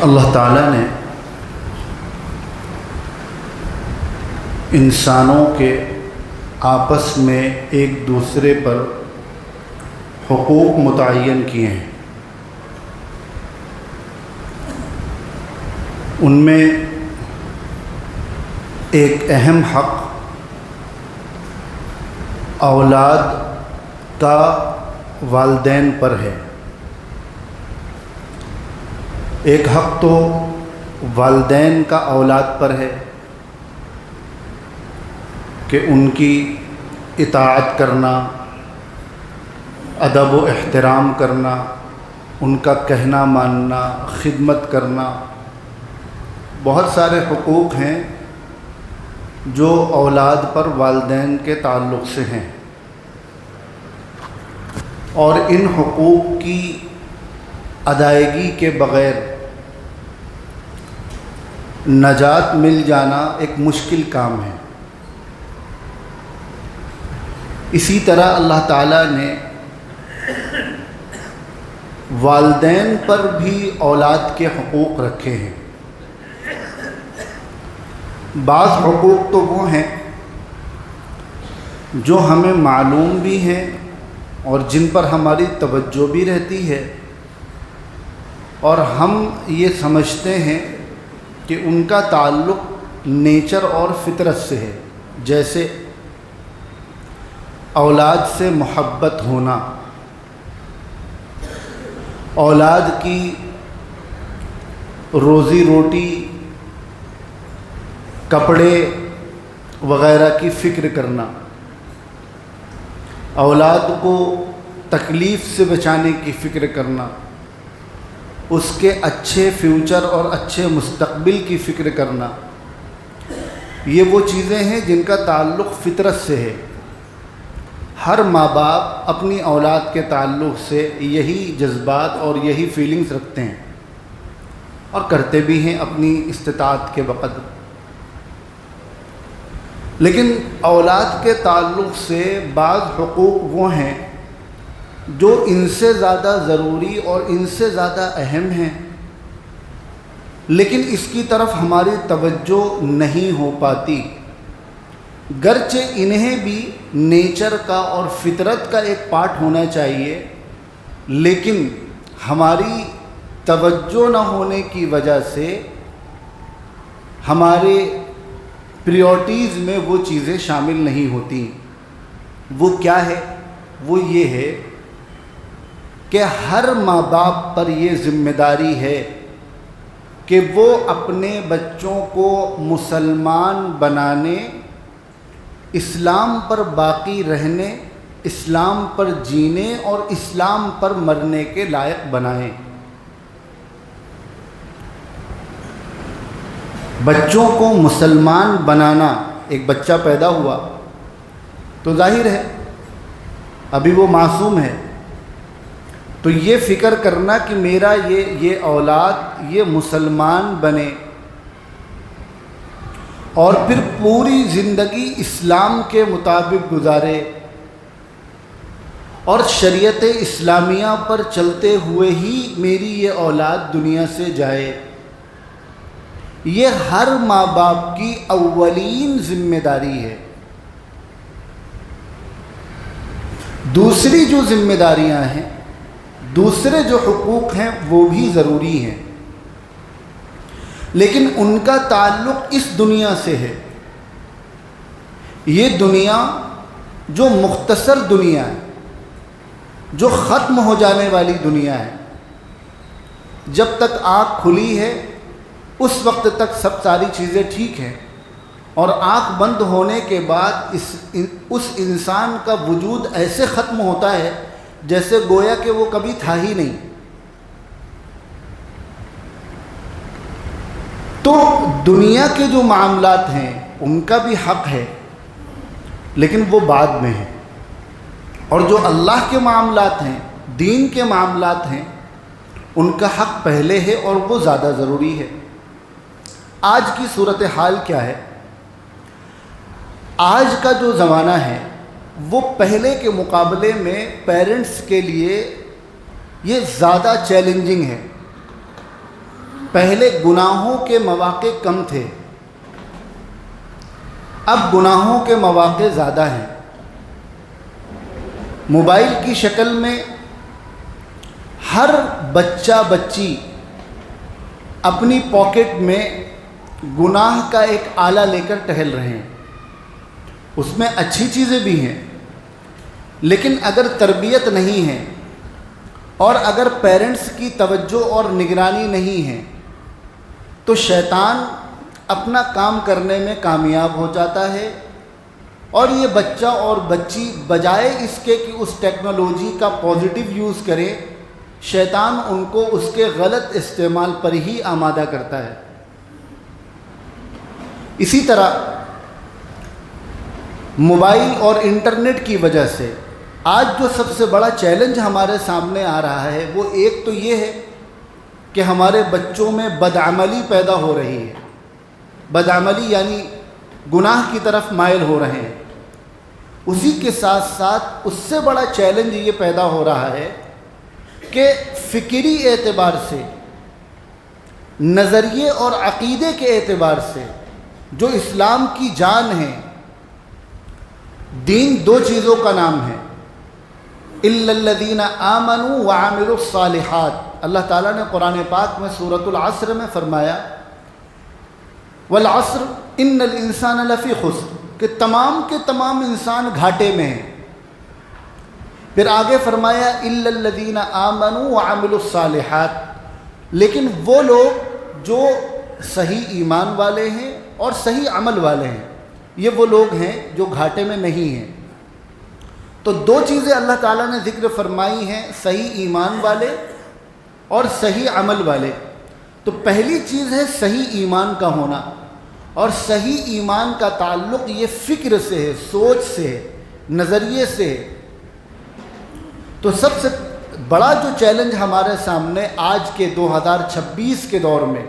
اللہ تعالیٰ نے انسانوں کے آپس میں ایک دوسرے پر حقوق متعین کیے ہیں۔ ان میں ایک اہم حق اولاد کا والدین پر ہے۔ ایک حق تو والدین کا اولاد پر ہے کہ ان کی اطاعت کرنا، ادب و احترام کرنا، ان کا کہنا ماننا، خدمت کرنا۔ بہت سارے حقوق ہیں جو اولاد پر والدین کے تعلق سے ہیں، اور ان حقوق کی ادائیگی کے بغیر نجات مل جانا ایک مشکل کام ہے۔ اسی طرح اللہ تعالیٰ نے والدین پر بھی اولاد کے حقوق رکھے ہیں۔ بعض حقوق تو وہ ہیں جو ہمیں معلوم بھی ہیں اور جن پر ہماری توجہ بھی رہتی ہے، اور ہم یہ سمجھتے ہیں کہ ان کا تعلق نیچر اور فطرت سے ہے، جیسے اولاد سے محبت ہونا، اولاد کی روزی روٹی، کپڑے وغیرہ کی فکر کرنا، اولاد کو تکلیف سے بچانے کی فکر کرنا، اس کے اچھے فیوچر اور اچھے مستقبل کی فکر کرنا۔ یہ وہ چیزیں ہیں جن کا تعلق فطرت سے ہے۔ ہر ماں باپ اپنی اولاد کے تعلق سے یہی جذبات اور یہی فیلنگز رکھتے ہیں، اور کرتے بھی ہیں اپنی استطاعت کے بقدر۔ لیکن اولاد کے تعلق سے بعض حقوق وہ ہیں جو ان سے زیادہ ضروری اور ان سے زیادہ اہم ہیں، لیکن اس کی طرف ہماری توجہ نہیں ہو پاتی، گرچہ انہیں بھی نیچر کا اور فطرت کا ایک پارٹ ہونا چاہیے، لیکن ہماری توجہ نہ ہونے کی وجہ سے ہمارے پریورٹیز میں وہ چیزیں شامل نہیں ہوتی۔ وہ کیا ہے؟ وہ یہ ہے کہ ہر ماں باپ پر یہ ذمہ داری ہے کہ وہ اپنے بچوں کو مسلمان بنانے، اسلام پر باقی رہنے، اسلام پر جینے اور اسلام پر مرنے کے لائق بنائیں۔ بچوں کو مسلمان بنانا، ایک بچہ پیدا ہوا تو ظاہر ہے ابھی وہ معصوم ہے، تو یہ فکر کرنا کہ میرا یہ اولاد یہ مسلمان بنے اور پھر پوری زندگی اسلام کے مطابق گزارے اور شریعت اسلامیہ پر چلتے ہوئے ہی میری یہ اولاد دنیا سے جائے، یہ ہر ماں باپ کی اولین ذمہ داری ہے۔ دوسری جو ذمہ داریاں ہیں، دوسرے جو حقوق ہیں وہ بھی ضروری ہیں، لیکن ان کا تعلق اس دنیا سے ہے۔ یہ دنیا جو مختصر دنیا ہے، جو ختم ہو جانے والی دنیا ہے، جب تک آنکھ کھلی ہے اس وقت تک سب ساری چیزیں ٹھیک ہیں، اور آنکھ بند ہونے کے بعد اس انسان کا وجود ایسے ختم ہوتا ہے جیسے گویا کہ وہ کبھی تھا ہی نہیں۔ تو دنیا کے جو معاملات ہیں ان کا بھی حق ہے، لیکن وہ بعد میں ہے، اور جو اللہ کے معاملات ہیں، دین کے معاملات ہیں، ان کا حق پہلے ہے اور وہ زیادہ ضروری ہے۔ آج کی صورتحال کیا ہے؟ آج کا جو زمانہ ہے وہ پہلے کے مقابلے میں پیرنٹس کے لیے یہ زیادہ چیلنجنگ ہے۔ پہلے گناہوں کے مواقع کم تھے، اب گناہوں کے مواقع زیادہ ہیں۔ موبائل کی شکل میں ہر بچہ بچی اپنی پاکٹ میں گناہ کا ایک آلہ لے کر ٹہل رہے ہیں۔ اس میں اچھی چیزیں بھی ہیں، لیکن اگر تربیت نہیں ہے اور اگر پیرنٹس کی توجہ اور نگرانی نہیں ہے تو شیطان اپنا کام کرنے میں کامیاب ہو جاتا ہے، اور یہ بچہ اور بچی بجائے اس کے کہ اس ٹیکنالوجی کا پازیٹیو یوز کرے، شیطان ان کو اس کے غلط استعمال پر ہی آمادہ کرتا ہے۔ اسی طرح موبائل اور انٹرنیٹ کی وجہ سے آج جو سب سے بڑا چیلنج ہمارے سامنے آ رہا ہے وہ ایک تو یہ ہے کہ ہمارے بچوں میں بدعملی پیدا ہو رہی ہے۔ بدعملی یعنی گناہ کی طرف مائل ہو رہے ہیں۔ اسی کے ساتھ ساتھ اس سے بڑا چیلنج یہ پیدا ہو رہا ہے کہ فکری اعتبار سے، نظریے اور عقیدے کے اعتبار سے جو اسلام کی جان ہے، دین دو چیزوں کا نام ہے، الا الذین آمنوا وعملوا الصالحات۔ اللہ تعالیٰ نے قرآن پاک میں سورۃ العصر میں فرمایا والعصر ان الانسان لفی خسر، کہ تمام کے تمام انسان گھاٹے میں ہیں۔ پھر آگے فرمایا الا الذین آمنوا وعملوا الصالحات، لیکن وہ لوگ جو صحیح ایمان والے ہیں اور صحیح عمل والے ہیں، یہ وہ لوگ ہیں جو گھاٹے میں نہیں ہیں۔ تو دو چیزیں اللہ تعالیٰ نے ذکر فرمائی ہیں، صحیح ایمان والے اور صحیح عمل والے۔ تو پہلی چیز ہے صحیح ایمان کا ہونا، اور صحیح ایمان کا تعلق یہ فکر سے ہے، سوچ سے ہے، نظریے سے ہے۔ تو سب سے بڑا جو چیلنج ہمارے سامنے آج کے 2026 کے دور میں،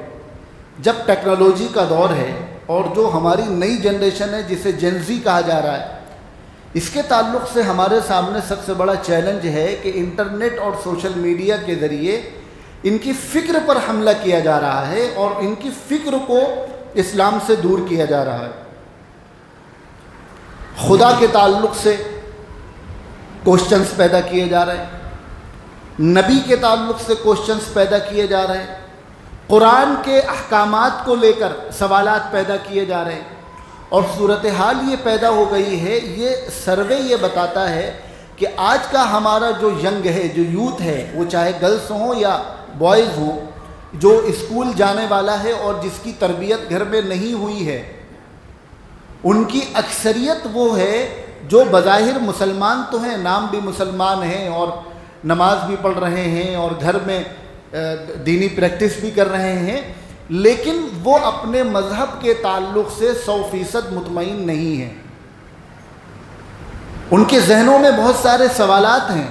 جب ٹیکنالوجی کا دور ہے اور جو ہماری نئی جنریشن ہے جسے جین زی کہا جا رہا ہے، اس کے تعلق سے ہمارے سامنے سب سے بڑا چیلنج ہے کہ انٹرنیٹ اور سوشل میڈیا کے ذریعے ان کی فکر پر حملہ کیا جا رہا ہے اور ان کی فکر کو اسلام سے دور کیا جا رہا ہے۔ خدا کے تعلق سے کوشچنز پیدا کیے جا رہے ہیں، نبی کے تعلق سے کوشچنز پیدا کیے جا رہے ہیں، قرآن کے احکامات کو لے کر سوالات پیدا کیے جا رہے ہیں، اور صورتحال یہ پیدا ہو گئی ہے، یہ سروے یہ بتاتا ہے کہ آج کا ہمارا جو ینگ ہے، جو یوتھ ہے، وہ چاہے گرلس ہوں یا بوائز ہوں، جو اسکول جانے والا ہے اور جس کی تربیت گھر میں نہیں ہوئی ہے، ان کی اکثریت وہ ہے جو بظاہر مسلمان تو ہیں، نام بھی مسلمان ہیں اور نماز بھی پڑھ رہے ہیں اور گھر میں دینی پریکٹس بھی کر رہے ہیں، لیکن وہ اپنے مذہب کے تعلق سے 100% مطمئن نہیں ہیں۔ ان کے ذہنوں میں بہت سارے سوالات ہیں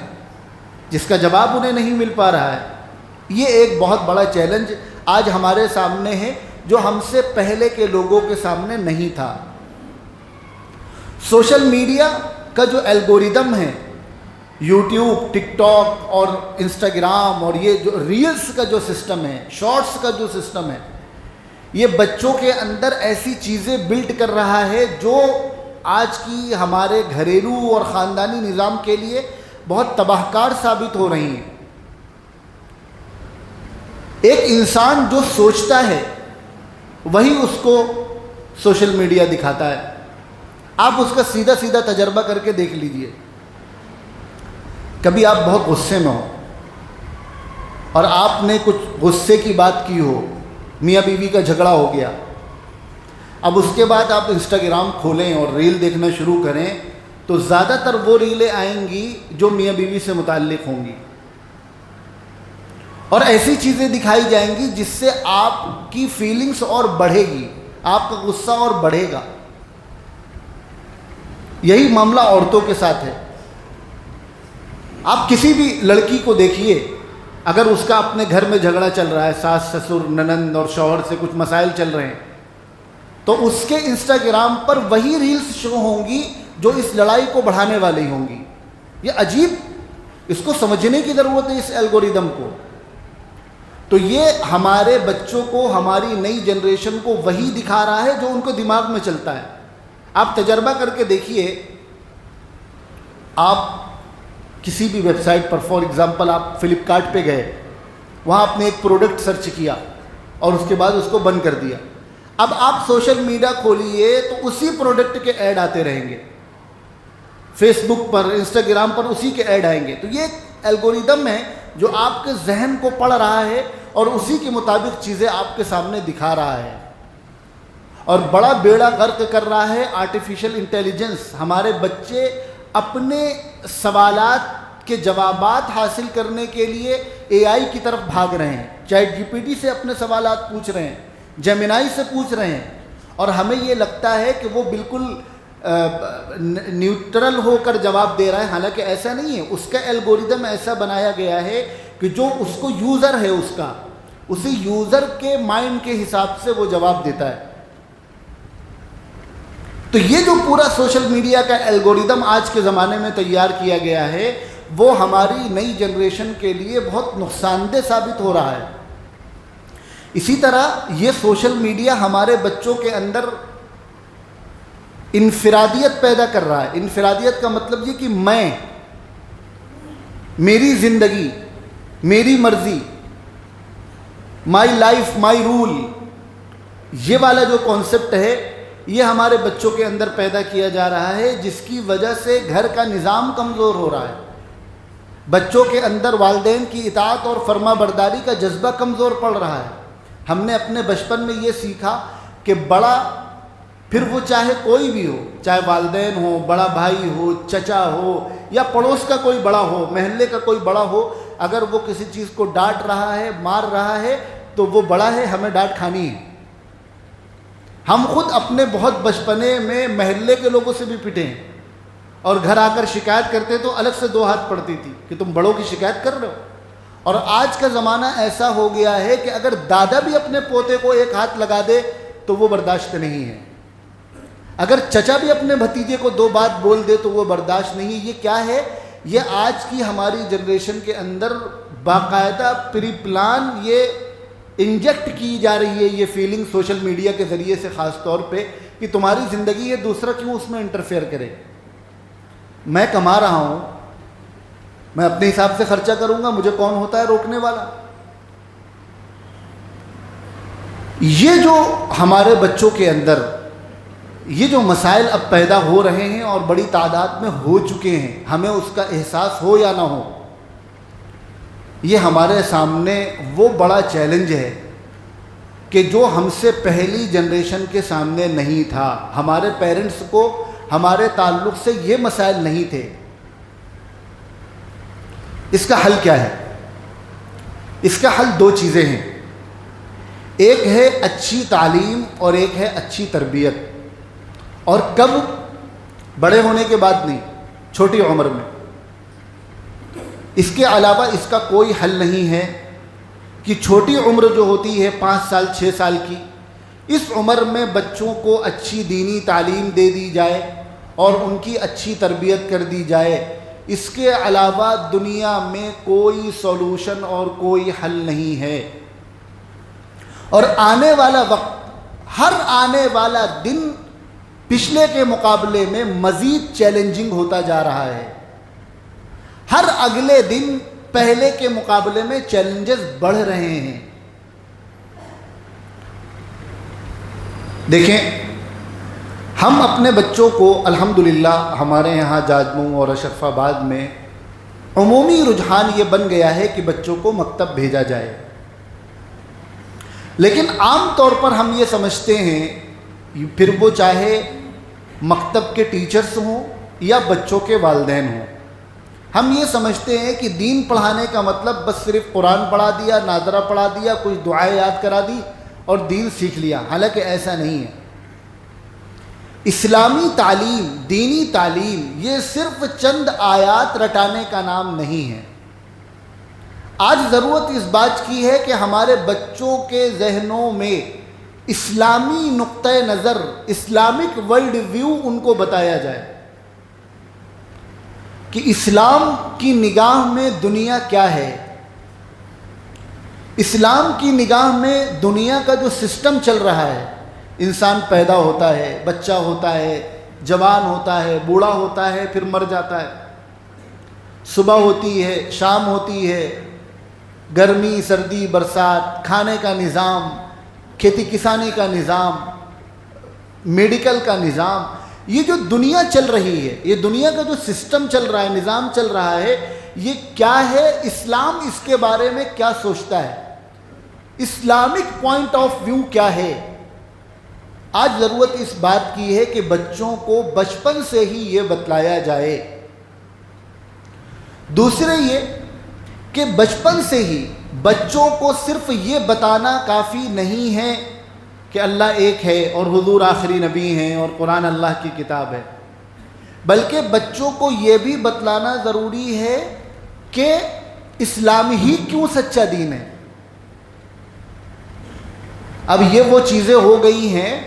جس کا جواب انہیں نہیں مل پا رہا ہے۔ یہ ایک بہت بڑا چیلنج آج ہمارے سامنے ہے جو ہم سے پہلے کے لوگوں کے سامنے نہیں تھا۔ سوشل میڈیا کا جو الگوریدم ہے، یوٹیوب، ٹک ٹاک اور انسٹاگرام اور یہ جو ریلز کا جو سسٹم ہے، شارٹس کا جو سسٹم ہے، یہ بچوں کے اندر ایسی چیزیں بلڈ کر رہا ہے جو آج کی ہمارے گھریلو اور خاندانی نظام کے لیے بہت تباہ کار ثابت ہو رہی ہیں۔ ایک انسان جو سوچتا ہے وہی اس کو سوشل میڈیا دکھاتا ہے۔ آپ اس کا سیدھا سیدھا تجربہ کر کے دیکھ لیجئے۔ کبھی آپ بہت غصے میں ہو اور آپ نے کچھ غصے کی بات کی ہو، میاں بیوی کا جھگڑا ہو گیا، اب اس کے بعد آپ انسٹاگرام کھولیں اور ریل دیکھنا شروع کریں تو زیادہ تر وہ ریلیں آئیں گی جو میاں بیوی سے متعلق ہوں گی، اور ایسی چیزیں دکھائی جائیں گی جس سے آپ کی فیلنگز اور بڑھے گی، آپ کا غصہ اور بڑھے گا۔ یہی معاملہ عورتوں کے ساتھ ہے۔ آپ کسی بھی لڑکی کو دیکھیے، اگر اس کا اپنے گھر میں جھگڑا چل رہا ہے، ساس سسر ننند اور شوہر سے کچھ مسائل چل رہے ہیں، تو اس کے انسٹاگرام پر وہی ریلز شو ہوں گی جو اس لڑائی کو بڑھانے والی ہوں گی۔ یہ عجیب، اس کو سمجھنے کی ضرورت ہے اس الگوریدم کو۔ تو یہ ہمارے بچوں کو، ہماری نئی جنریشن کو وہی دکھا رہا ہے جو ان کو دماغ میں چلتا ہے۔ آپ تجربہ کر کے دیکھیے، آپ کسی بھی ویب سائٹ پر، فار ایگزامپل آپ فلپ کارٹ پہ گئے، وہاں آپ نے ایک پروڈکٹ سرچ کیا اور اس کے بعد اس کو بند کر دیا۔ اب آپ سوشل میڈیا کھولیے تو اسی پروڈکٹ کے ایڈ آتے رہیں گے، فیس بک پر، انسٹاگرام پر اسی کے ایڈ آئیں گے۔ تو یہ ایک الگوریدم ہے جو آپ کے ذہن کو پڑھ رہا ہے اور اسی کے مطابق چیزیں آپ کے سامنے دکھا رہا ہے، اور بڑا بیڑا غرق کر رہا ہے آرٹیفیشل انٹیلیجنس۔ ہمارے بچے اپنے سوالات کے جوابات حاصل کرنے کے لیے اے آئی کی طرف بھاگ رہے ہیں، چیٹ جی پی ٹی سے اپنے سوالات پوچھ رہے ہیں، جیمنائی سے پوچھ رہے ہیں، اور ہمیں یہ لگتا ہے کہ وہ بالکل نیوٹرل ہو کر جواب دے رہا ہے، حالانکہ ایسا نہیں ہے۔ اس کا الگوریدم ایسا بنایا گیا ہے کہ جو اس کو یوزر ہے، اس کا اسی یوزر کے مائنڈ کے حساب سے وہ جواب دیتا ہے۔ تو یہ جو پورا سوشل میڈیا کا الگوریدم آج کے زمانے میں تیار کیا گیا ہے، وہ ہماری نئی جنریشن کے لیے بہت نقصان دہ ثابت ہو رہا ہے۔ اسی طرح یہ سوشل میڈیا ہمارے بچوں کے اندر انفرادیت پیدا کر رہا ہے۔ انفرادیت کا مطلب یہ کہ میں، میری زندگی، میری مرضی، مائی لائف مائی رول، یہ والا جو کانسیپٹ ہے یہ ہمارے بچوں کے اندر پیدا کیا جا رہا ہے، جس کی وجہ سے گھر کا نظام کمزور ہو رہا ہے۔ بچوں کے اندر والدین کی اطاعت اور فرما برداری کا جذبہ کمزور پڑ رہا ہے۔ ہم نے اپنے بچپن میں یہ سیکھا کہ بڑا، پھر وہ چاہے کوئی بھی ہو، چاہے والدین ہو، بڑا بھائی ہو، چچا ہو، یا پڑوس کا کوئی بڑا ہو، محلے کا کوئی بڑا ہو، اگر وہ کسی چیز کو ڈانٹ رہا ہے، مار رہا ہے، تو وہ بڑا ہے، ہمیں ڈانٹ کھانی ہے۔ ہم خود اپنے بہت بچپنے میں محلے کے لوگوں سے بھی پٹے ہیں، اور گھر آ کر شکایت کرتے تو الگ سے 2 ہاتھ پڑتی تھی کہ تم بڑوں کی شکایت کر رہے ہو۔ اور آج کا زمانہ ایسا ہو گیا ہے کہ اگر دادا بھی اپنے پوتے کو 1 ہاتھ لگا دے تو وہ برداشت نہیں ہے، اگر چچا بھی اپنے بھتیجے کو 2 بات بول دے تو وہ برداشت نہیں ہے۔ یہ کیا ہے؟ یہ آج کی ہماری جنریشن کے اندر باقاعدہ پری پلان یہ انجیکٹ کی جا رہی ہے، یہ فیلنگ سوشل میڈیا کے ذریعے سے، خاص طور پہ کہ تمہاری زندگی ہے، دوسرا کیوں اس میں انٹرفیئر کرے؟ میں کما رہا ہوں، میں اپنے حساب سے خرچہ کروں گا، مجھے کون ہوتا ہے روکنے والا؟ یہ جو ہمارے بچوں کے اندر یہ جو مسائل اب پیدا ہو رہے ہیں اور بڑی تعداد میں ہو چکے ہیں، ہمیں اس کا احساس ہو یا نہ ہو، یہ ہمارے سامنے وہ بڑا چیلنج ہے کہ جو ہم سے پہلی جنریشن کے سامنے نہیں تھا۔ ہمارے پیرنٹس کو ہمارے تعلق سے یہ مسائل نہیں تھے۔ اس کا حل کیا ہے؟ اس کا حل 2 چیزیں ہیں، ایک ہے اچھی تعلیم اور ایک ہے اچھی تربیت، اور کب؟ بڑے ہونے کے بعد نہیں، چھوٹی عمر میں۔ اس کے علاوہ اس کا کوئی حل نہیں ہے کہ چھوٹی عمر جو ہوتی ہے 5 سال 6 سال کی، اس عمر میں بچوں کو اچھی دینی تعلیم دے دی جائے اور ان کی اچھی تربیت کر دی جائے۔ اس کے علاوہ دنیا میں کوئی سولوشن اور کوئی حل نہیں ہے۔ اور آنے والا وقت، ہر آنے والا دن پچھلے کے مقابلے میں مزید چیلنجنگ ہوتا جا رہا ہے۔ ہر اگلے دن پہلے کے مقابلے میں چیلنجز بڑھ رہے ہیں۔ دیکھیں، ہم اپنے بچوں کو الحمدللہ ہمارے یہاں جاجموں اور اشرف آباد میں عمومی رجحان یہ بن گیا ہے کہ بچوں کو مکتب بھیجا جائے، لیکن عام طور پر ہم یہ سمجھتے ہیں، پھر وہ چاہے مکتب کے ٹیچرز ہوں یا بچوں کے والدین ہوں، ہم یہ سمجھتے ہیں کہ دین پڑھانے کا مطلب بس صرف قرآن پڑھا دیا، ناظرہ پڑھا دیا، کچھ دعائیں یاد کرا دی اور دین سیکھ لیا، حالانکہ ایسا نہیں ہے۔ اسلامی تعلیم، دینی تعلیم، یہ صرف چند آیات رٹانے کا نام نہیں ہے۔ آج ضرورت اس بات کی ہے کہ ہمارے بچوں کے ذہنوں میں اسلامی نقطہ نظر، اسلامک ورلڈ ویو ان کو بتایا جائے کہ اسلام کی نگاہ میں دنیا کیا ہے، اسلام کی نگاہ میں دنیا کا جو سسٹم چل رہا ہے، انسان پیدا ہوتا ہے، بچہ ہوتا ہے، جوان ہوتا ہے، بوڑھا ہوتا ہے، پھر مر جاتا ہے، صبح ہوتی ہے، شام ہوتی ہے، گرمی سردی برسات، کھانے کا نظام، کھیتی کسانی کا نظام، میڈیکل کا نظام، یہ جو دنیا چل رہی ہے، یہ دنیا کا جو سسٹم چل رہا ہے، نظام چل رہا ہے، یہ کیا ہے؟ اسلام اس کے بارے میں کیا سوچتا ہے؟ اسلامک پوائنٹ آف ویو کیا ہے؟ آج ضرورت اس بات کی ہے کہ بچوں کو بچپن سے ہی یہ بتلایا جائے۔ دوسرے یہ کہ بچپن سے ہی بچوں کو صرف یہ بتانا کافی نہیں ہے کہ اللہ ایک ہے اور حضور آخری نبی ہیں اور قرآن اللہ کی کتاب ہے، بلکہ بچوں کو یہ بھی بتلانا ضروری ہے کہ اسلام ہی کیوں سچا دین ہے۔ اب یہ وہ چیزیں ہو گئی ہیں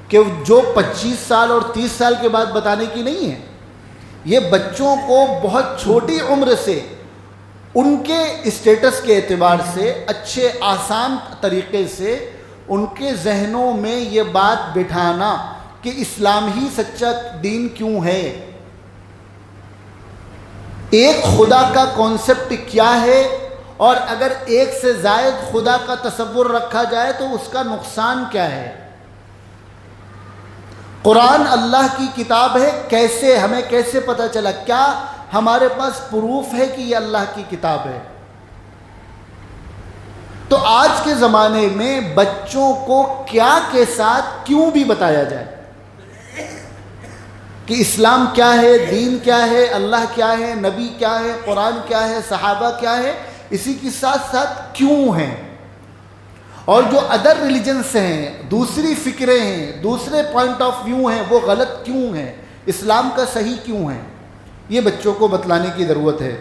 کہ جو 25 سال اور 30 سال کے بعد بتانے کی نہیں ہے، یہ بچوں کو بہت چھوٹی عمر سے ان کے اسٹیٹس کے اعتبار سے اچھے آسان طریقے سے ان کے ذہنوں میں یہ بات بٹھانا کہ اسلام ہی سچا دین کیوں ہے، ایک خدا کا کانسیپٹ کیا ہے، اور اگر ایک سے زائد خدا کا تصور رکھا جائے تو اس کا نقصان کیا ہے۔ قرآن اللہ کی کتاب ہے، کیسے ہمیں کیسے پتہ چلا؟ کیا ہمارے پاس پروف ہے کہ یہ اللہ کی کتاب ہے؟ تو آج کے زمانے میں بچوں کو کیا کے ساتھ کیوں بھی بتایا جائے کہ اسلام کیا ہے، دین کیا ہے، اللہ کیا ہے، نبی کیا ہے، قرآن کیا ہے، صحابہ کیا ہے، اسی کے ساتھ ساتھ کیوں ہیں، اور جو ادر ریلیجنس ہیں، دوسری فکریں ہیں، دوسرے پوائنٹ آف ویو ہیں، وہ غلط کیوں ہیں، اسلام کا صحیح کیوں ہے، یہ بچوں کو بتلانے کی ضرورت ہے۔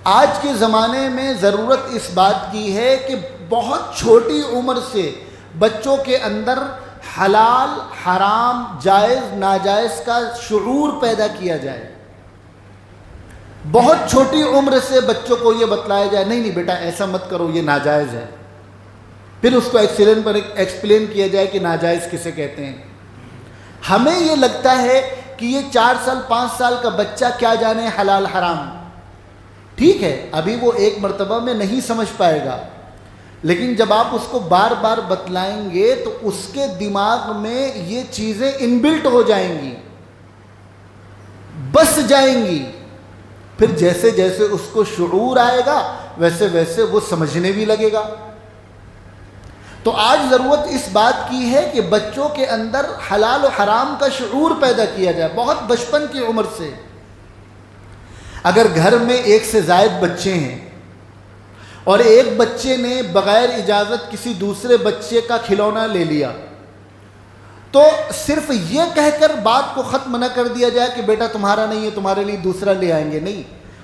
آج کے زمانے میں ضرورت اس بات کی ہے کہ بہت چھوٹی عمر سے بچوں کے اندر حلال حرام جائز ناجائز کا شعور پیدا کیا جائے۔ بہت چھوٹی عمر سے بچوں کو یہ بتلایا جائے، نہیں نہیں بیٹا ایسا مت کرو، یہ ناجائز ہے، پھر اس کو ایکسپلین کیا جائے کہ ناجائز کسے کہتے ہیں۔ ہمیں یہ لگتا ہے کہ یہ 4 سال 5 سال کا بچہ کیا جانے حلال حرام، ٹھیک ہے ابھی وہ ایک مرتبہ میں نہیں سمجھ پائے گا، لیکن جب آپ اس کو بار بار بتلائیں گے تو اس کے دماغ میں یہ چیزیں انبلٹ ہو جائیں گی، بس جائیں گی، پھر جیسے جیسے اس کو شعور آئے گا ویسے ویسے وہ سمجھنے بھی لگے گا۔ تو آج ضرورت اس بات کی ہے کہ بچوں کے اندر حلال و حرام کا شعور پیدا کیا جائے بہت بچپن کی عمر سے۔ اگر گھر میں 1 سے زائد بچے ہیں اور ایک بچے نے بغیر اجازت کسی دوسرے بچے کا کھلونا لے لیا، تو صرف یہ کہہ کر بات کو ختم نہ کر دیا جائے کہ بیٹا تمہارا نہیں ہے، تمہارے لیے دوسرا لے آئیں گے، نہیں،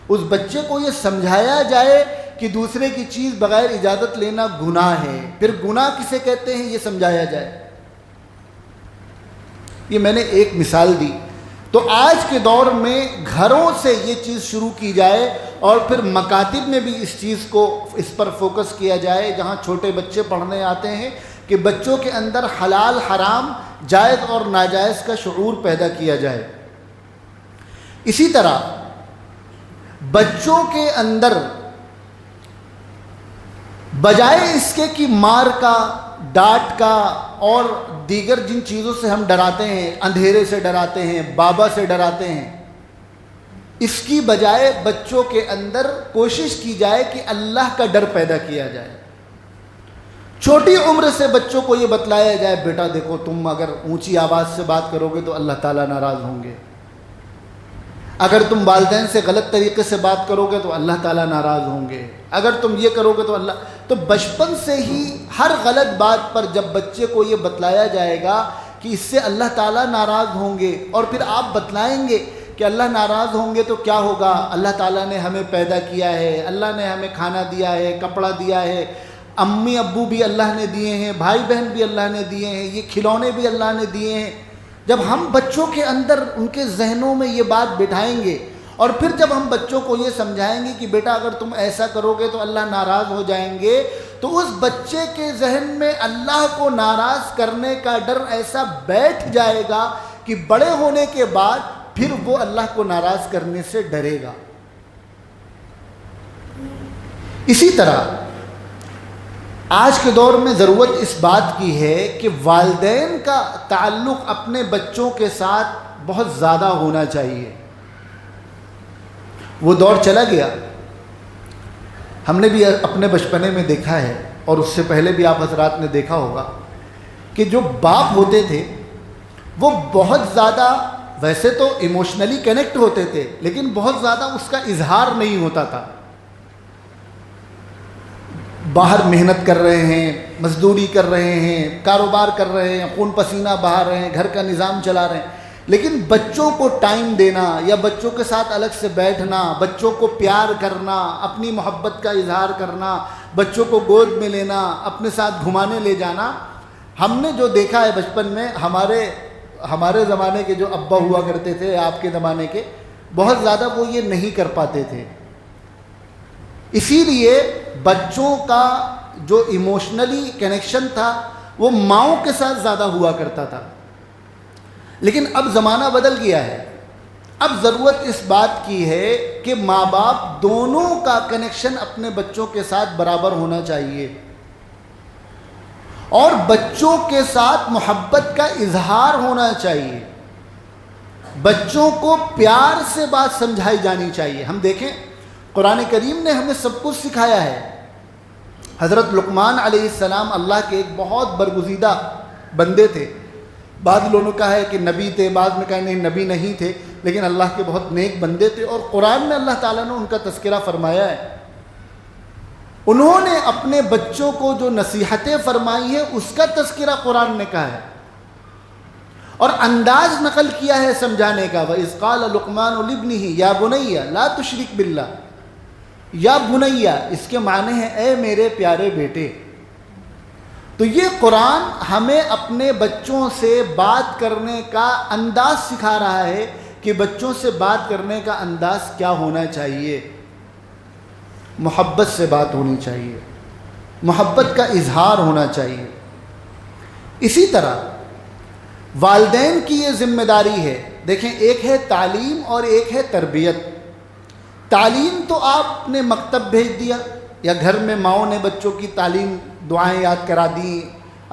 اس بچے کو یہ سمجھایا جائے کہ دوسرے کی چیز بغیر اجازت لینا گناہ ہے، پھر گناہ کسے کہتے ہیں یہ سمجھایا جائے۔ یہ میں نے ایک مثال دی۔ تو آج کے دور میں گھروں سے یہ چیز شروع کی جائے اور پھر مکاتب میں بھی اس پر فوکس کیا جائے، جہاں چھوٹے بچے پڑھنے آتے ہیں، کہ بچوں کے اندر حلال حرام جائز اور ناجائز کا شعور پیدا کیا جائے۔ اسی طرح بچوں کے اندر بجائے اس کے کہ مار کا، ڈانٹ کا اور دیگر جن چیزوں سے ہم ڈراتے ہیں، اندھیرے سے ڈراتے ہیں، بابا سے ڈراتے ہیں، اس کی بجائے بچوں کے اندر کوشش کی جائے کہ اللہ کا ڈر پیدا کیا جائے۔ چھوٹی عمر سے بچوں کو یہ بتلایا جائے بیٹا دیکھو تم اگر اونچی آواز سے بات کرو گے تو اللہ تعالیٰ ناراض ہوں گے، اگر تم والدین سے غلط طریقے سے بات کرو گے تو اللہ تعالیٰ ناراض ہوں گے، اگر تم یہ کرو گے تو اللہ۔ تو بچپن سے ہی ہر غلط بات پر جب بچے کو یہ بتلایا جائے گا کہ اس سے اللہ تعالیٰ ناراض ہوں گے، اور پھر آپ بتلائیں گے کہ اللہ ناراض ہوں گے تو کیا ہوگا، اللہ تعالیٰ نے ہمیں پیدا کیا ہے، اللہ نے ہمیں کھانا دیا ہے، کپڑا دیا ہے، امی ابو بھی اللہ نے دیے ہیں، بھائی بہن بھی اللہ نے دیے ہیں، یہ کھلونے بھی اللہ نے دیے ہیں۔ جب ہم بچوں کے اندر ان کے ذہنوں میں یہ بات بٹھائیں گے اور پھر جب ہم بچوں کو یہ سمجھائیں گے کہ بیٹا اگر تم ایسا کرو گے تو اللہ ناراض ہو جائیں گے، تو اس بچے کے ذہن میں اللہ کو ناراض کرنے کا ڈر ایسا بیٹھ جائے گا کہ بڑے ہونے کے بعد پھر وہ اللہ کو ناراض کرنے سے ڈرے گا۔ اسی طرح آج کے دور میں ضرورت اس بات کی ہے کہ والدین کا تعلق اپنے بچوں کے ساتھ بہت زیادہ ہونا چاہیے۔ وہ دور چلا گیا، ہم نے بھی اپنے بچپنے میں دیکھا ہے اور اس سے پہلے بھی آپ حضرات نے دیکھا ہوگا کہ جو باپ ہوتے تھے وہ بہت زیادہ ویسے تو ایموشنلی کنیکٹ ہوتے تھے، لیکن بہت زیادہ اس کا اظہار نہیں ہوتا تھا۔ باہر محنت کر رہے ہیں، مزدوری کر رہے ہیں، کاروبار کر رہے ہیں، خون پسینہ بہا رہے ہیں، گھر کا نظام چلا رہے ہیں، لیکن بچوں کو ٹائم دینا یا بچوں کے ساتھ الگ سے بیٹھنا، بچوں کو پیار کرنا، اپنی محبت کا اظہار کرنا، بچوں کو گود میں لینا، اپنے ساتھ گھمانے لے جانا، ہم نے جو دیکھا ہے بچپن میں، ہمارے زمانے کے جو ابا ہوا کرتے تھے، آپ کے زمانے کے، بہت زیادہ وہ یہ نہیں کر پاتے تھے۔ اسی لیے بچوں کا جو ایموشنلی کنیکشن تھا وہ ماؤں کے ساتھ زیادہ ہوا کرتا تھا، لیکن اب زمانہ بدل گیا ہے۔ اب ضرورت اس بات کی ہے کہ ماں باپ دونوں کا کنیکشن اپنے بچوں کے ساتھ برابر ہونا چاہیے، اور بچوں کے ساتھ محبت کا اظہار ہونا چاہیے، بچوں کو پیار سے بات سمجھائی جانی چاہیے۔ ہم دیکھیں قرآن کریم نے ہمیں سب کچھ سکھایا ہے۔ حضرت لقمان علیہ السلام اللہ کے ایک بہت برگزیدہ بندے تھے، بعض لوگوں نے کہا ہے کہ نبی تھے، بعض نے کہا نہیں نبی نہیں تھے، لیکن اللہ کے بہت نیک بندے تھے، اور قرآن میں اللہ تعالیٰ نے ان کا تذکرہ فرمایا ہے۔ انہوں نے اپنے بچوں کو جو نصیحتیں فرمائی ہیں اس کا تذکرہ قرآن نے کہا ہے، اور انداز نقل کیا ہے سمجھانے کا۔ وَإِذْ قَالَ لُقْمَانُ لِابْنِهِ يَا بُنَيَّ لَا تُشْرِكْ بِاللَّهِ، یا بنیا اس کے معنی ہیں اے میرے پیارے بیٹے۔ تو یہ قرآن ہمیں اپنے بچوں سے بات کرنے کا انداز سکھا رہا ہے کہ بچوں سے بات کرنے کا انداز کیا ہونا چاہیے۔ محبت سے بات ہونی چاہیے، محبت کا اظہار ہونا چاہیے۔ اسی طرح والدین کی یہ ذمہ داری ہے، دیکھیں ایک ہے تعلیم اور ایک ہے تربیت۔ تعلیم تو آپ نے مکتب بھیج دیا، یا گھر میں ماؤں نے بچوں کی تعلیم دعائیں یاد کرا دیں،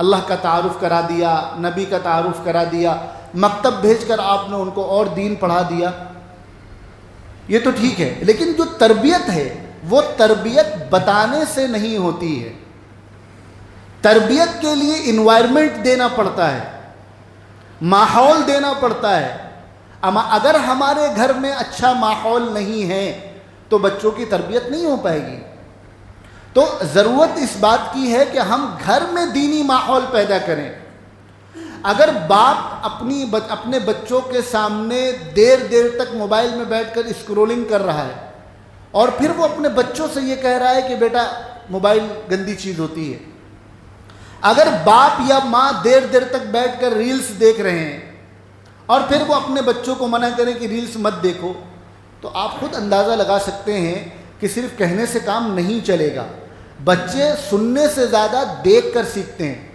اللہ کا تعارف کرا دیا، نبی کا تعارف کرا دیا، مکتب بھیج کر آپ نے ان کو اور دین پڑھا دیا، یہ تو ٹھیک ہے۔ لیکن جو تربیت ہے وہ تربیت بتانے سے نہیں ہوتی ہے، تربیت کے لیے انوائرمنٹ دینا پڑتا ہے، ماحول دینا پڑتا ہے۔ اما اگر ہمارے گھر میں اچھا ماحول نہیں ہے تو بچوں کی تربیت نہیں ہو پائے گی۔ تو ضرورت اس بات کی ہے کہ ہم گھر میں دینی ماحول پیدا کریں۔ اگر باپ اپنے بچوں کے سامنے دیر تک موبائل میں بیٹھ کر اسکرولنگ کر رہا ہے، اور پھر وہ اپنے بچوں سے یہ کہہ رہا ہے کہ بیٹا موبائل گندی چیز ہوتی ہے، اگر باپ یا ماں دیر تک بیٹھ کر ریلز دیکھ رہے ہیں اور پھر وہ اپنے بچوں کو منع کریں کہ ریلز مت دیکھو، تو آپ خود اندازہ لگا سکتے ہیں کہ صرف کہنے سے کام نہیں چلے گا۔ بچے سننے سے زیادہ دیکھ کر سیکھتے ہیں۔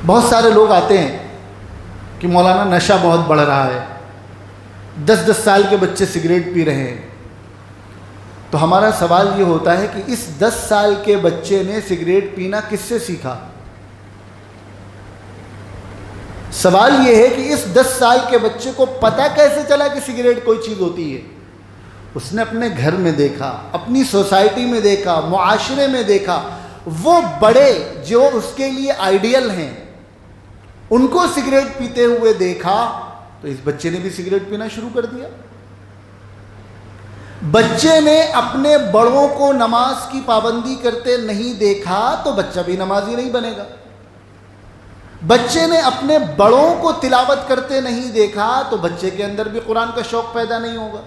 بہت سارے لوگ آتے ہیں کہ مولانا نشہ بہت بڑھ رہا ہے، 10 سال کے بچے سگریٹ پی رہے ہیں، تو ہمارا سوال یہ ہوتا ہے کہ اس 10 سال کے بچے نے سگریٹ پینا کس سے سیکھا؟ سوال یہ ہے کہ اس 10 سال کے بچے کو پتہ کیسے چلا کہ سگریٹ کوئی چیز ہوتی ہے؟ اس نے اپنے گھر میں دیکھا، اپنی سوسائٹی میں دیکھا، معاشرے میں دیکھا، وہ بڑے جو اس کے لیے آئیڈیل ہیں ان کو سگریٹ پیتے ہوئے دیکھا، تو اس بچے نے بھی سگریٹ پینا شروع کر دیا۔ بچے نے اپنے بڑوں کو نماز کی پابندی کرتے نہیں دیکھا تو بچہ بھی نمازی نہیں بنے گا۔ بچے نے اپنے بڑوں کو تلاوت کرتے نہیں دیکھا تو بچے کے اندر بھی قرآن کا شوق پیدا نہیں ہوگا۔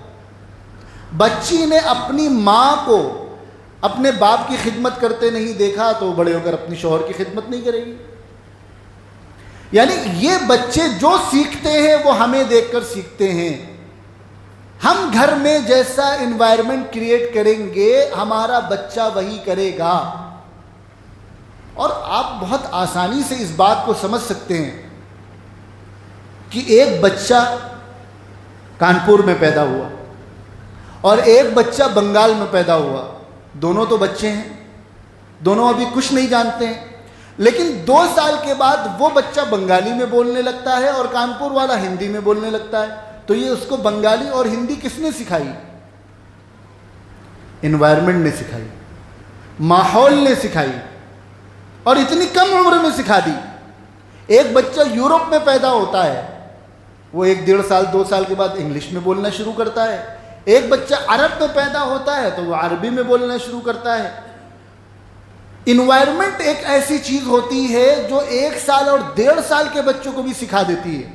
بچی نے اپنی ماں کو اپنے باپ کی خدمت کرتے نہیں دیکھا تو بڑے ہو کر اپنی شوہر کی خدمت نہیں کرے گی۔ یعنی یہ بچے جو سیکھتے ہیں وہ ہمیں دیکھ کر سیکھتے ہیں. ہم گھر میں جیسا انوائرمنٹ کریٹ کریں گے ہمارا بچہ وہی کرے گا. اور آپ بہت آسانی سے اس بات کو سمجھ سکتے ہیں کہ ایک بچہ کانپور میں پیدا ہوا اور ایک بچہ بنگال میں پیدا ہوا. دونوں تو بچے ہیں, دونوں ابھی کچھ نہیں جانتے ہیں, لیکن 2 سال کے بعد وہ بچہ بنگالی میں بولنے لگتا ہے اور کانپور والا ہندی میں بولنے لگتا ہے. تو یہ اس کو بنگالی اور ہندی کس نے سکھائی؟ انوائرمنٹ نے سکھائی, ماحول نے سکھائی, اور اتنی کم عمر میں سکھا دی. ایک بچہ یورپ میں پیدا ہوتا ہے, وہ 1-1.5 سال 2 سال کے بعد انگلش میں بولنا شروع کرتا ہے. ایک بچہ عرب میں پیدا ہوتا ہے تو وہ عربی میں بولنا شروع کرتا ہے. انوائرمنٹ ایک ایسی چیز ہوتی ہے جو 1 سال اور 1.5 سال کے بچوں کو بھی سکھا دیتی ہے.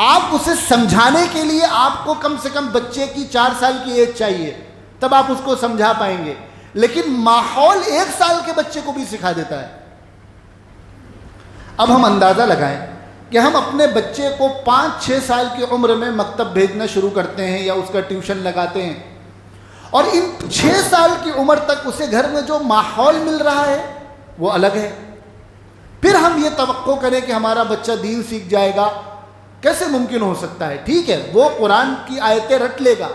آپ اسے سمجھانے کے لیے آپ کو کم سے کم بچے کی 4 سال کی ایج چاہیے, تب آپ اس کو سمجھا پائیں گے. لیکن ماحول 1 سال کے بچے کو بھی سکھا دیتا ہے. اب ہم اندازہ لگائیں کہ ہم اپنے بچے کو 5-6 سال کی عمر میں مکتب بھیجنا شروع کرتے ہیں یا اس کا ٹیوشن لگاتے ہیں, اور ان 6 سال کی عمر تک اسے گھر میں جو ماحول مل رہا ہے وہ الگ ہے. پھر ہم یہ توقع کریں کہ ہمارا بچہ دین سیکھ جائے گا, کیسے ممکن ہو سکتا ہے؟ ٹھیک ہے, وہ قرآن کی آیتیں رٹ لے گا,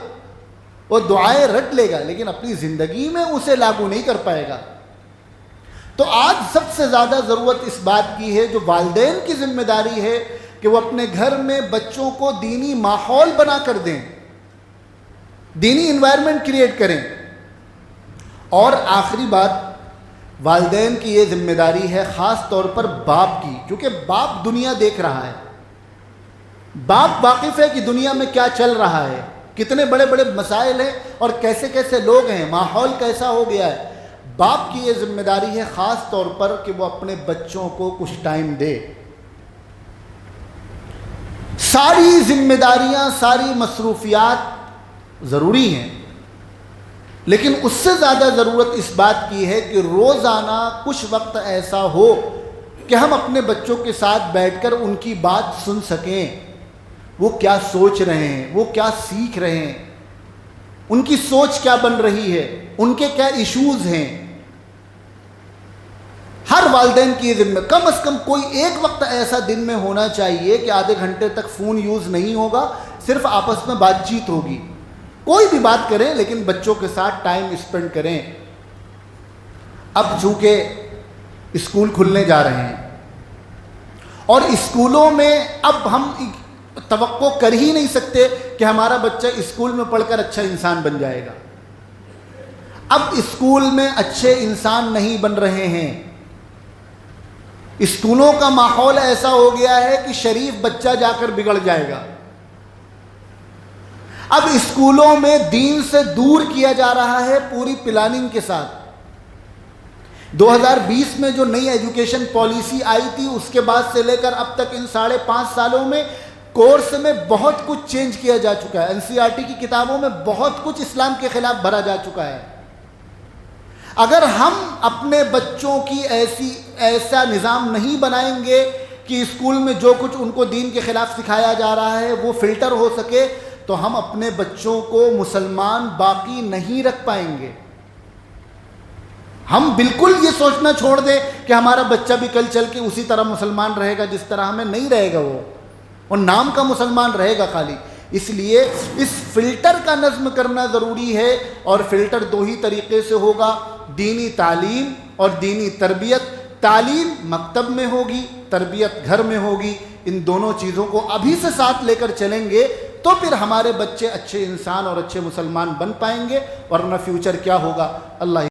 وہ دعائیں رٹ لے گا, لیکن اپنی زندگی میں اسے لاگو نہیں کر پائے گا. تو آج سب سے زیادہ ضرورت اس بات کی ہے, جو والدین کی ذمہ داری ہے کہ وہ اپنے گھر میں بچوں کو دینی ماحول بنا کر دیں, دینی انوائرمنٹ کریٹ کریں. اور آخری بات, والدین کی یہ ذمہ داری ہے خاص طور پر باپ کی, کیونکہ باپ دنیا دیکھ رہا ہے, باپ واقف ہے کہ دنیا میں کیا چل رہا ہے, کتنے بڑے بڑے مسائل ہیں اور کیسے کیسے لوگ ہیں, ماحول کیسا ہو گیا ہے. باپ کی یہ ذمہ داری ہے خاص طور پر کہ وہ اپنے بچوں کو کچھ ٹائم دے. ساری ذمہ داریاں, ساری مصروفیات ضروری ہیں, لیکن اس سے زیادہ ضرورت اس بات کی ہے کہ روزانہ کچھ وقت ایسا ہو کہ ہم اپنے بچوں کے ساتھ بیٹھ کر ان کی بات سن سکیں. وہ کیا سوچ رہے ہیں, وہ کیا سیکھ رہے ہیں, ان کی سوچ کیا بن رہی ہے, ان کے کیا ایشوز ہیں. ہر والدین کی ذمہ کم از کم کوئی ایک وقت ایسا دن میں ہونا چاہیے کہ آدھے گھنٹے تک فون یوز نہیں ہوگا, صرف آپس میں بات چیت ہوگی. کوئی بھی بات کریں لیکن بچوں کے ساتھ ٹائم اسپینڈ کریں. اب چونکہ اسکول کھلنے جا رہے ہیں اور اسکولوں میں اب ہم توقع کر ہی نہیں سکتے کہ ہمارا بچہ اسکول میں پڑھ کر اچھا انسان بن جائے گا. اب اسکول میں اچھے انسان نہیں بن رہے ہیں. اسکولوں کا ماحول ایسا ہو گیا ہے کہ شریف بچہ جا کر بگڑ جائے گا. اب اسکولوں میں دین سے دور کیا جا رہا ہے پوری پلاننگ کے ساتھ. 2020 میں جو نئی ایجوکیشن پالیسی آئی تھی اس کے بعد سے لے کر اب تک ان 5.5 سالوں میں کورس میں بہت کچھ چینج کیا جا چکا ہے. NCERT کی کتابوں میں بہت کچھ اسلام کے خلاف بھرا جا چکا ہے. اگر ہم اپنے بچوں کی ایسا نظام نہیں بنائیں گے کہ اسکول میں جو کچھ ان کو دین کے خلاف سکھایا جا رہا ہے وہ فلٹر ہو سکے, تو ہم اپنے بچوں کو مسلمان باقی نہیں رکھ پائیں گے. ہم بالکل یہ سوچنا چھوڑ دیں کہ ہمارا بچہ بھی کل چل کے اسی طرح مسلمان رہے گا جس طرح ہمیں, نہیں رہے گا. وہ اور نام کا مسلمان رہے گا خالی. اس لیے اس فلٹر کا نظم کرنا ضروری ہے, اور فلٹر 2 ہی طریقے سے ہوگا, دینی تعلیم اور دینی تربیت. تعلیم مکتب میں ہوگی, تربیت گھر میں ہوگی. ان دونوں چیزوں کو ابھی سے ساتھ لے کر چلیں گے تو پھر ہمارے بچے اچھے انسان اور اچھے مسلمان بن پائیں گے, ورنہ فیوچر کیا ہوگا اللہ